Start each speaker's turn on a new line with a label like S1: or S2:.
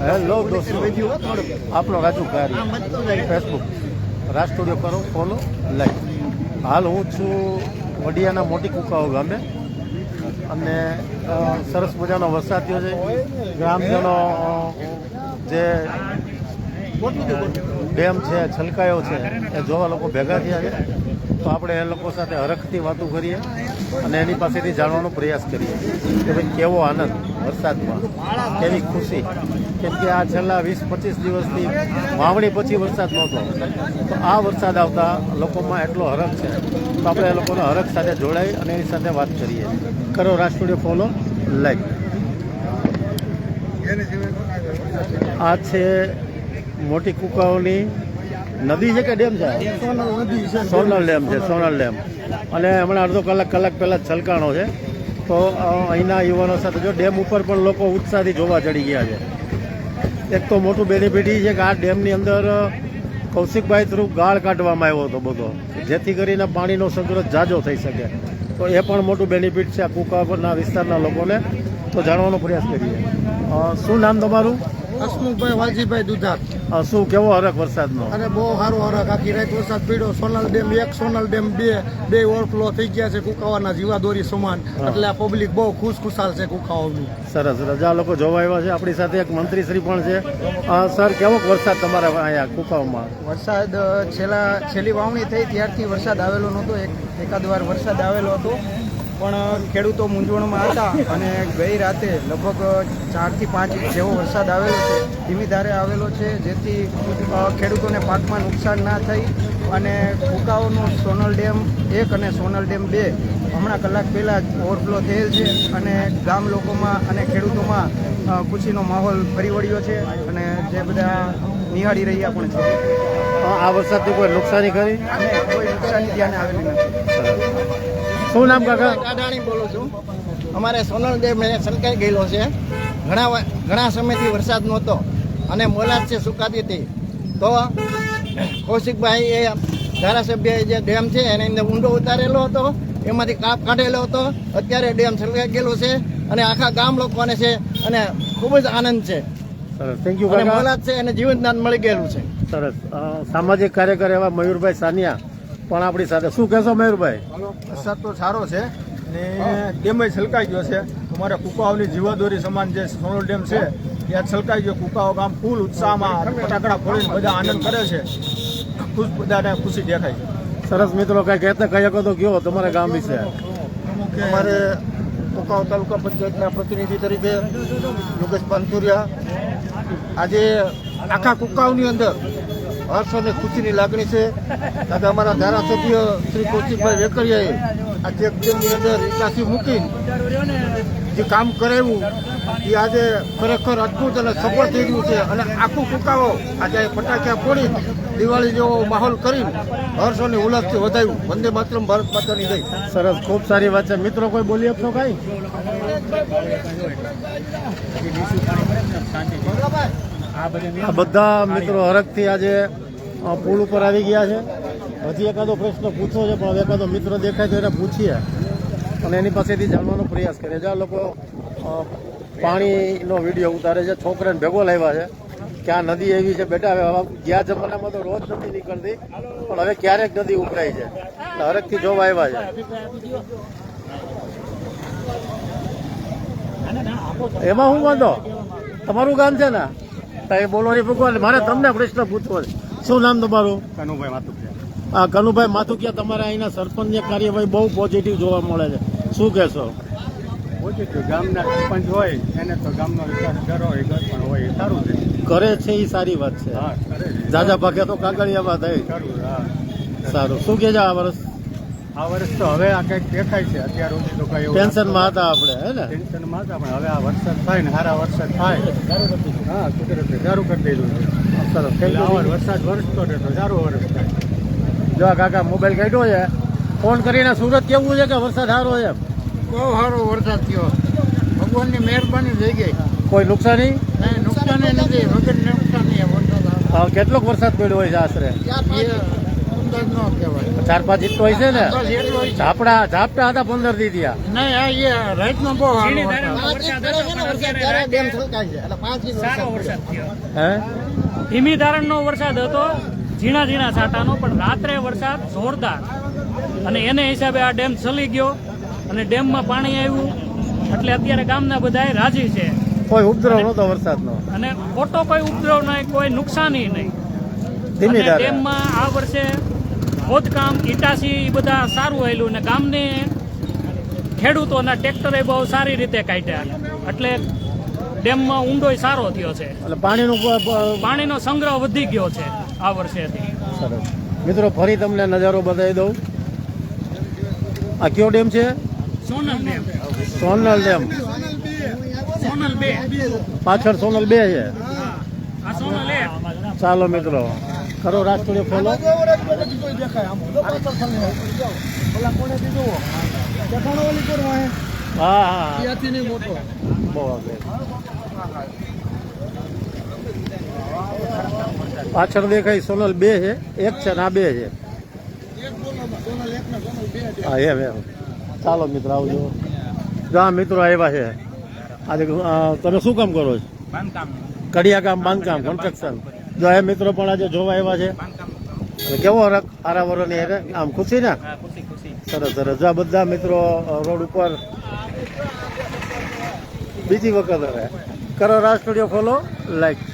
S1: Hello દોસ્તો, આપણો રાજુ કારી ફેસબુક રાજ સ્ટુડિયો કરો ફોલો લાઈક. હાલ હું છું વડિયાના મોટી કુકાઓ ગામે અને સરસ મજાનો વરસાદ થયો છે. ગ્રામજનો જે ડેમ છે છલકાયો છે એ જોવા લોકો ભેગા થયા છે. તો આપણે એ લોકો સાથે હરખથી વાતો કરીએ અને એની પાસેથી જાણવાનો પ્રયાસ કરીએ કે ભાઈ કેવો આનંદ વરસાદમાં, કેવી ખુશી. કેમ કે આ છેલ્લા 20-25 દિવસથી વાવણી પછી વરસાદ નહોતો, તો આ વરસાદ આવતા લોકોમાં એટલો હરખ છે. તો આપણે એ લોકોના હરખ સાથે જોડાઈ અને એની સાથે વાત કરીએ. કરો રાજ સ્ટુડિયો ફોલો લાઈક. આ છે મોટી કુકાઓની નદી છે કે ડેમ છે? સોનલ ડેમ છે, સોનલ ડેમ. અને હમણાં અડધો કલાક પહેલાં છલકાણો છે. તો અહીંના યુવાનો સાથે જો ડેમ ઉપર પણ લોકો ઉત્સાહથી જોવા ચડી ગયા છે. એક તો મોટું બેનિફિટ એ છે કે આ ડેમની અંદર કૌશિકભાઈ થ્રુ ગાળ કાઢવામાં આવ્યો હતો બધો, જેથી કરીને પાણીનો સંગ્રહ ઝાઝો થઈ શકે. તો એ પણ મોટું બેનિફિટ છે આ કુકાપરના વિસ્તારના લોકોને. તો જાણવાનો પ્રયાસ કરીએ. શું નામ તમારું?
S2: હસમુખભાઈ વાલજીભાઈ દુધાત.
S1: શું કેવો હરખ વરસાદનો?
S2: અરે બહુ સારો હરખ. આખી રાત વરસાદ પડ્યો. સોનલ ડેમ 1, સોનલ ડેમ 2 બે ઓવરફ્લો થઈ ગયા છે કુકાવાના જીવાદોરી સમાન. એટલે આ પબ્લિક બહુ ખુશખુશાલ છે કુકાઓની.
S1: સરસ સરસ. આ લોકો જોવા આવ્યા છે. આપણી સાથે એક મંત્રી શ્રી પણ છે. સર, કેવો વરસાદ તમારા અહીંયા કુકાઓમાં?
S3: વરસાદ છેલ્લી વાવણી થઈ ત્યારથી વરસાદ આવેલો નહોતો. એકાદ વાર વરસાદ આવેલો હતો, પણ ખેડૂતો મૂંઝવણમાં હતા. અને ગઈ રાતે લગભગ 4 થી 5 ઇંચ જેવો વરસાદ આવેલો છે, ધીમી ધારે આવેલો છે, જેથી ખેડૂતોને પાકમાં નુકસાન ના થઈ. અને કુકાઓનું સોનલ ડેમ 1 અને સોનલ ડેમ 2 હમણાં કલાક પહેલાં જ ઓવરફ્લો થયેલ છે. અને ગામ લોકોમાં અને ખેડૂતોમાં ખુશીનો માહોલ ફરી વળ્યો છે. અને જે બધા નિહાળી રહ્યા પણ છે.
S1: આ વરસાદથી કોઈ નુકસાની ખરી?
S3: અને કોઈ નુકસાની ધ્યાને આવેલી નથી.
S1: શું નામ કાકા?
S2: અડાણી બોલું છું. અમારે સોનલ ડેમ છલકાઈ ગયેલો છે. ઘણા સમયથી વરસાદ નહોતો અને મોલાદ છે સુકાતી હતી. તો કૌશિકભાઈ એ ધારાસભ્ય જે ડેમ છે એને અંદર ઊંડો ઉતારેલો હતો, એમાંથી કાપ કાઢેલો હતો. અત્યારે ડેમ છલકાઈ ગયેલો છે અને આખા ગામ લોકોને છે અને ખૂબ જ આનંદ છે.
S1: સરસ, થેન્ક યુ.
S2: મોલાદ છે એને જીવનદાન મળી ગયેલું છે.
S1: સરસ. સામાજિક કાર્યકર એવા મયુરભાઈ સાનિયા પણ આપણી સાથે. શું કહેશો મયુરભાઈ?
S4: વરસાદ તો સારો છે ને ડેમ છલકાઈ ગયો છે. અમારે કુકાઓની જીવાદોરી સમાન જે સોનલ ડેમ છે ત્યાં છલકાઈ ગયો. કુકાઓ ગામ ફૂલ ઉત્સાહમાં ફટાકડા ફોડીને બધા આનંદ કરે છે. બધાને ખુશી દેખાય છે.
S1: સરસ. મિત્રો, કઈ કહેતા કઈ શકો તો કયો તમારા ગામ વિશે?
S2: અમારે કુકાઓ તાલુકા પંચાયતના પ્રતિનિધિ તરીકે યોગેશ પાનસુરિયા, આજે આખા કુકાઓની અંદર હર્ષ અને ખુશીની લાગણી છે. કારણ કે અમારા ધારાસભ્ય શ્રી કૌશિકભાઈ વેકરિયાએ આ ચેકડેમની અંદર નિકાસી મૂકીને જે કામ કરાવ્યું એ આજે ખરેખર અદભુત અને સફળ થઈ ગયું છે. અને આખું કુકાઓ આજે ફટાકડા ફોડી દિવાળી જેવો માહોલ કરીને હર્ષ અને ઉલ્લાસથી વધાવ્યું. વંદે માતરમ, ભારત માતાની જય.
S1: સરસ, ખૂબ સારી વાત છે. મિત્રો, કોઈ બોલી આપશો કઈ? આ બધા મિત્રો હરખથી આજે પુલ ઉપર આવી ગયા છે. હજી એકાદો પ્રશ્ન પૂછવો છે, પણ એકાદો મિત્ર દેખાય તો એને પૂછીએ અને એની પાસેથી જાણવાનો પ્રયાસ કરીએ. જે આ લોકો પાણીનો વિડીયો ઉતારે છે, છોકરાને ભેગો લાવ્યા છે કે આ નદી એવી છે બેટા, હવે ગયા જમાનામાં તો રોજ નથી નીકળતી, પણ હવે ક્યારેક નદી ઉભરાય છે. હરખથી જોવા આવ્યા છે. એમાં હું વાંધો? તમારું ગામ છે ને, એ બોલો નહીં ભગવાન. મારે તમને પ્રશ્ન પૂછવો છે. શું નામ તમારું?
S4: કનુભાઈ માતુકિયા.
S1: હા, કનુભાઈ માથુકિયા. તમારા અહીંના સરપંચની કાર્યવાહી બહુ પોઝિટિવ જોવા મળે છે. શું કહેશો?
S4: પોઝિટિવ. ગામના સરપંચ હોય એને તો ગામનો વિકાસ કરો હોય, પણ હોય એ સારું છે.
S1: કરે છે એ સારી વાત છે.
S4: હા, કરે છે.
S1: જાજા ભાગે તો કાગળિયામાં થાય.
S4: સારું. હા,
S1: સારું. શું કહે છે આ વર્ષ?
S4: આ વર્ષ તો હવે આ કંઈક દેખાય છે. અત્યાર સુધી તો કઈ
S1: ટેન્શનમાં હતા આપણે, હે ને?
S4: ટેન્શનમાં હતા, પણ હવે આ વરસાદ થાય ને સારા વરસાદ થાય. હા, કુદરતે સારું કરી દીધું છે.
S1: સરસ.
S4: વરસાદ વરસતો રહેતો સારો વરસ થાય.
S1: જો આ કાકા મોબાઈલ કાઢ્યો છે, ફોન કરીને સુરત કેવું છે કે વરસાદ સારો છે?
S2: બહુ સારો વરસાદ થયો. ભગવાનની મહેરબાની થઈ ગઈ.
S1: કોઈ નુકસાની?
S2: નુકસાન નથી, વગર નુકસાન.
S1: કેટલોક વરસાદ પડ્યો હોય છે આશરે?
S2: અંદાજ ન કહેવાય.
S1: 4-5 ઇંચ તો હશે ને?
S2: બસ એટલો જ.
S1: ઝાપટા હતા 15 દી થયા.
S2: નહીં આ એ રાઈટમાં બહુ સારું
S5: ઝીણી
S2: વરસાદ.
S5: ધારાનો વરસાદ હતો, પણ અત્યારે
S2: ડેમ છલકાય છે એટલે 5 ઇંચ
S5: સારો
S2: વરસાદ
S5: વરસાદ થયો.
S1: હે
S5: ધીમી ધારણનો વરસાદ હતો, ઝીણા ઝીણા છાંટાનો, પણ રાત્રે વરસાદ જોરદાર, અને એને હિસાબે આ ડેમ ચલી ગયો અને ડેમમાં પાણી આવ્યું, એટલે અત્યારે ગામના બધા રાજી છે.
S1: કોઈ ઉપદ્રવ નહોતો વરસાદનો.
S5: અને ખોટો કોઈ ઉપદ્રવ નહીં, કોઈ નુકસાની નહીં.
S1: ધીમી
S5: અને
S1: ધારે.
S5: ડેમમાં આ વર્ષે ખોદકામ ઇટાસી એ બધા સારું આવેલું, અને ગામને ખેડૂતોના ટ્રેક્ટરે બહુ સારી રીતે કાઢ્યા, એટલે ડેમમાં ઊંડોય સારો થયો છે.
S1: એટલે પાણીનું
S5: પાણીનો સંગ્રહ વધી ગયો છે આ વર્ષેથી.
S1: સરસ. મિત્રો ફરી તમને નજારો બતાવી દઉં. આ કયો ડેમ છે?
S5: Sonal dam,
S1: Sonal dam.
S5: સોનલ 2.
S1: પાછળ સોનલ 2 છે.
S5: આ સોનલ 1.
S1: ચાલો મિત્રો, ખરો રાષ્ટ્રીય ફોલો. હા હા બહુ આગળ. પાછળ દેખાય સોનલ 2 છે, 1 છે ને આ 2 છે. હા એમ. ચાલો મિત્રો આવજો. જો આ મિત્રો આવ્યા છે આજે. તમે શું કામ કરો છો? કડિયા કામ, બાંધકામ, કન્સ્ટ્રક્શન. જો એ મિત્રો પણ આજે જોવા આવ્યા છે. અને કેવો આરાવરોની આમ ખુશી ને? સરસ સરસ. જો આ બધા મિત્રો રોડ ઉપર બીજી વખત હવે કરો રાજ સ્ટુડિયો ફોલો, લાઈક